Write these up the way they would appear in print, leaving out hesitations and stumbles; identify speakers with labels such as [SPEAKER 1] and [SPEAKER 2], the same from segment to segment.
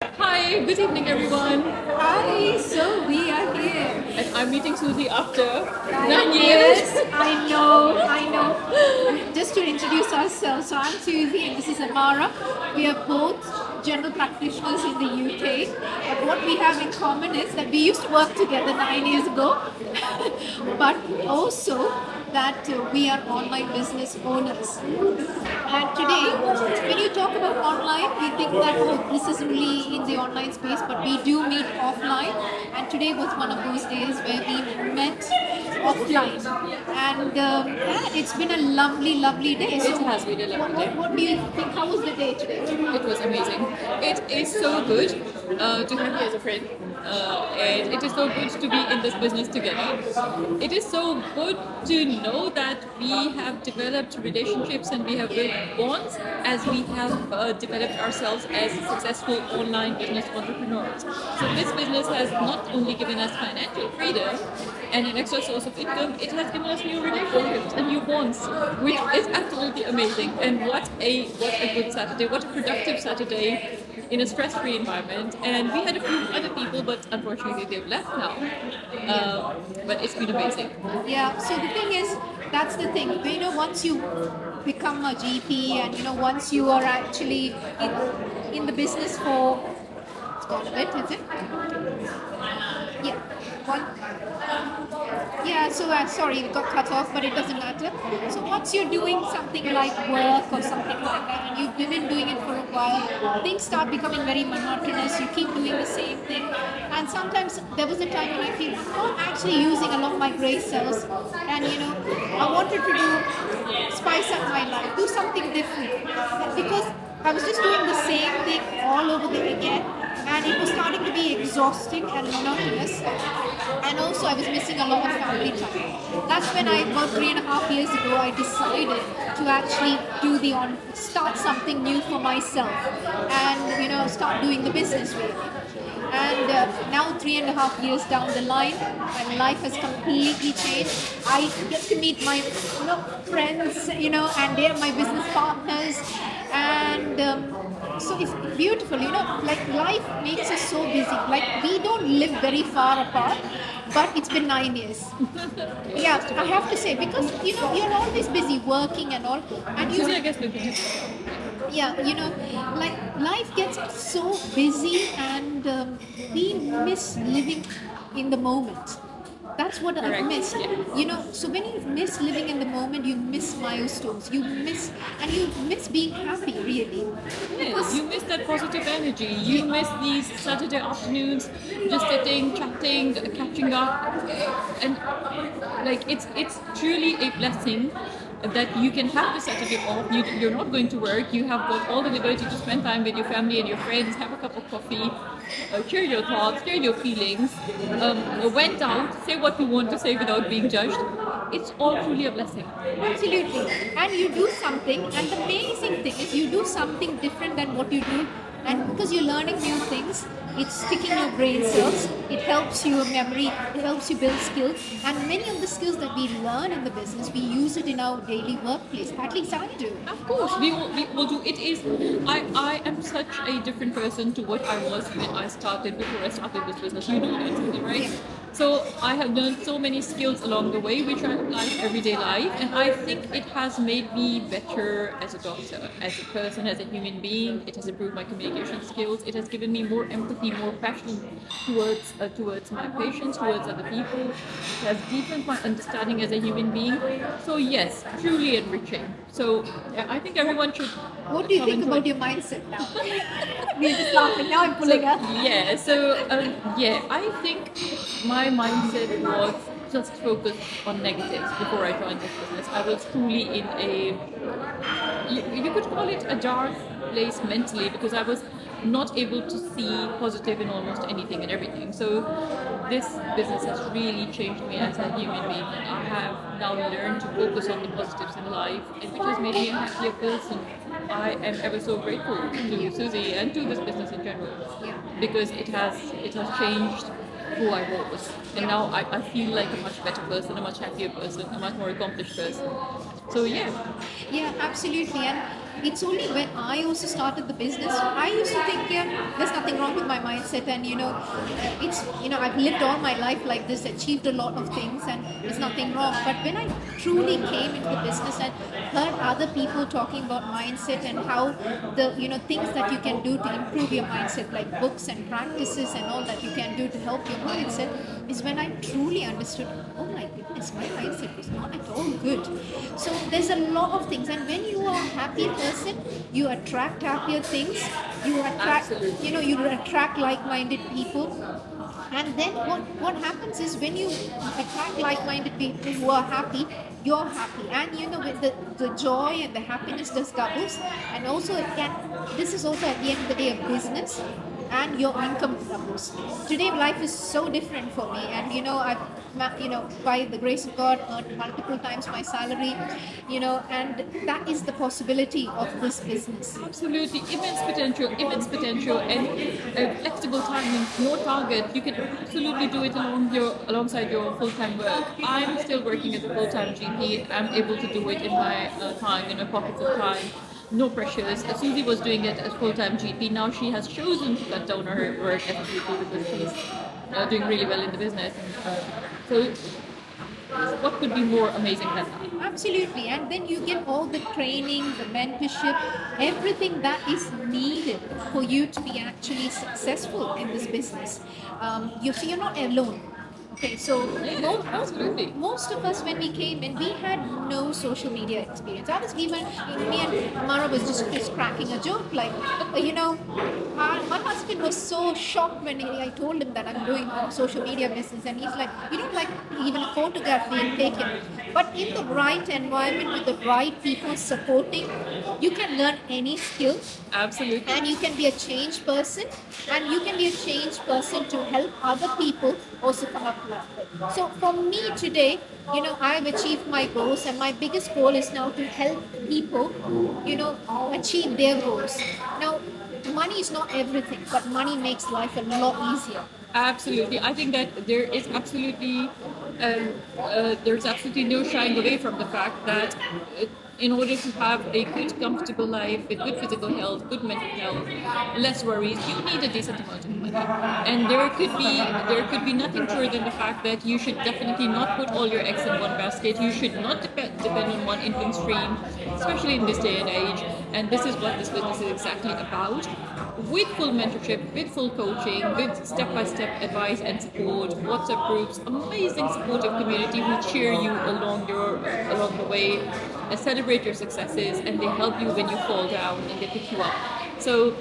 [SPEAKER 1] Hi, good evening everyone.
[SPEAKER 2] Hi, so we are here.
[SPEAKER 1] And I'm meeting Susie after 9 years.
[SPEAKER 2] Yes, I know. Just to introduce ourselves, so I'm Susie and this is Amara. We are both general practitioners in the UK. But what we have in common is that we used to work together 9 years ago, but also that we are online business owners. And today, when you talk about online, we think that this is only in the online space, but we do meet offline. And today was one of those days where we met offline. And yeah, it's been a lovely day.
[SPEAKER 1] It has been a lovely day.
[SPEAKER 2] What do you think? How was the day today?
[SPEAKER 1] It was amazing. It is so good to have you as a friend. And it is so good to be in this business together. It is so good to know that we have developed relationships and we have built bonds as we have developed ourselves as successful online business entrepreneurs. So this business has not only given us financial freedom and an extra source of income, it has given us new relationships and new bonds, which is absolutely amazing. And what a good Saturday, what a productive Saturday in a stress-free environment. And we had a few other people, but unfortunately they've left now. But it's been amazing.
[SPEAKER 2] Yeah, so the thing is, that's the thing. You know, once you become a GP and once you are actually in the business for, it's gone a bit, is it? Yeah. One, yeah, so sorry, it got cut off, but it doesn't matter. So once you're doing something like work or something like that, and you've been doing it for a while, things start becoming very monotonous. You keep doing the same thing, and sometimes there was a time when I feel I'm actually using a lot of my grey cells, and I wanted to spice up my life, do something different, because I was just doing the same thing all over again, and it was starting to be exhausting and monotonous. And also, I was missing a lot of family time. That's when about 3.5 years ago, I decided to actually start something new for myself, and start doing the business really. And now 3.5 years down the line, my life has completely changed. I get to meet my friends, and they're my business partners, and so it's beautiful. Like life makes us so busy. Like we don't live very far apart, but it's been 9 years. Yeah, I have to say, because you're always busy working and all, and
[SPEAKER 1] Susie, I guess
[SPEAKER 2] yeah, like life gets so busy, and we miss living in the moment. That's what I've
[SPEAKER 1] Correct.
[SPEAKER 2] missed.
[SPEAKER 1] Yeah.
[SPEAKER 2] So when you miss living in the moment, you miss milestones. You miss being happy, really.
[SPEAKER 1] Yes, you miss that positive energy. You miss these Saturday afternoons, just sitting, chatting, catching up, and like it's truly a blessing that you can have the Saturday off. You're not going to work. You have got all the liberty to spend time with your family and your friends, have a cup of coffee, share your thoughts, share your feelings, went out, say what you want to say without being judged. It's all truly a blessing.
[SPEAKER 2] Absolutely. And you do something, and the amazing thing is you do something different than what you do. And because you're learning new things, it's sticking your brain cells, it helps your memory, it helps you build skills. And many of the skills that we learn in the business, we use it in our daily workplace. At least I do.
[SPEAKER 1] Of course, we will do. It is. I am such a different person to what I was when I started. Before I started this business, you know that, right? So I have learned so many skills along the way, which I apply to everyday life, and I think it has made me better as a doctor, as a person, as a human being. It has improved my communication skills. It has given me more empathy, more passion towards my patients, towards other people. It has deepened my understanding as a human being. So yes, truly enriching. So yeah, I think everyone should.
[SPEAKER 2] What do you think about your mindset now? We're just laughing. Now I'm pulling up.
[SPEAKER 1] Yeah, I think my mindset was just focused on negatives before I joined this business. I was truly in you could call it a dark place mentally, because I was not able to see positive in almost anything and everything. So this business has really changed me as a human being. I have now learned to focus on the positives in life, and which has made me a happier person. I am ever so grateful to Susie and to this business in general, because it has changed who I was, and now I feel like a much better person, a much happier person, a much more accomplished person. So yeah.
[SPEAKER 2] Yeah, absolutely. And it's only when I also started the business, I used to think, yeah, there's nothing wrong with my mindset, and it's I've lived all my life like this, achieved a lot of things, and there's nothing wrong. But when I truly came into the business and heard other people talking about mindset and how the things that you can do to improve your mindset, like books and practices and all that you can do to help your mindset, is when I truly understood, oh my goodness, my mindset was not at all good. So there's a lot of things, and when you are a happy person, you attract happier things. You attract,
[SPEAKER 1] Absolutely.
[SPEAKER 2] you attract like-minded people. And then what happens is when you attract like-minded people who are happy, you're happy, and with the joy and the happiness just doubles. And also this is also at the end of the day a business, and your income doubles. Today life is so different for me, and I've by the grace of God earned multiple times my salary, and that is the possibility of this business.
[SPEAKER 1] Absolutely, immense potential, and flexible timing. No target. You can absolutely do it alongside your full-time work. I'm still working as a full-time GP. I'm able to do it in my time, in my pockets of time. No pressures. Susie was doing it as full-time GP. Now she has chosen to cut down on her work as a GP because she's doing really well in the business. So, what could be more amazing than that?
[SPEAKER 2] Absolutely, and then you get all the training, the mentorship, everything that is needed for you to be actually successful in this business. You're not alone. Okay, so
[SPEAKER 1] Absolutely.
[SPEAKER 2] most of us, when we came in, we had no social media experience. Me and Mara was just cracking a joke, like, my husband was so shocked when I told him that I'm doing a social media business, and he's like, you don't like even a photograph being taken. But in the right environment, with the right people supporting, you can learn any skill,
[SPEAKER 1] Absolutely.
[SPEAKER 2] and you can be a change person, and you can be a change person to help other people also come up with it. So for me today, I've achieved my goals, and my biggest goal is now to help people, achieve their goals. Now, money is not everything, but money makes life a lot easier.
[SPEAKER 1] Absolutely, I think that there's absolutely no shying away from the fact that in order to have a good, comfortable life with good physical health, good mental health, less worries, you need a decent amount of money. And there could be nothing truer than the fact that you should definitely not put all your eggs in one basket. You should not depend on one income stream, especially in this day and age. And this is what this business is exactly about. With full mentorship, with full coaching, with step-by-step advice and support, WhatsApp groups, amazing supportive community who cheer you along the way, and celebrate your successes, and they help you when you fall down and they pick you up. So,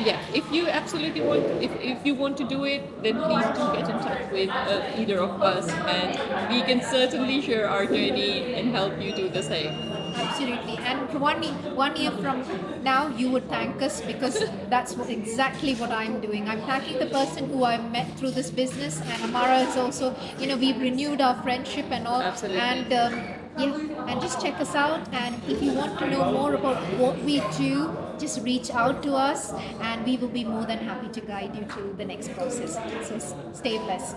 [SPEAKER 1] yeah, if you absolutely want, if you want to do it, then please do get in touch with either of us, and we can certainly share our journey and help you do the same.
[SPEAKER 2] Absolutely, and for 1 year from now, you would thank us, because that's exactly what I'm doing. I'm thanking the person who I met through this business, and Amara is also, we've renewed our friendship and all.
[SPEAKER 1] Absolutely.
[SPEAKER 2] And and just check us out. And if you want to know more about what we do, just reach out to us, and we will be more than happy to guide you to the next process. So stay blessed.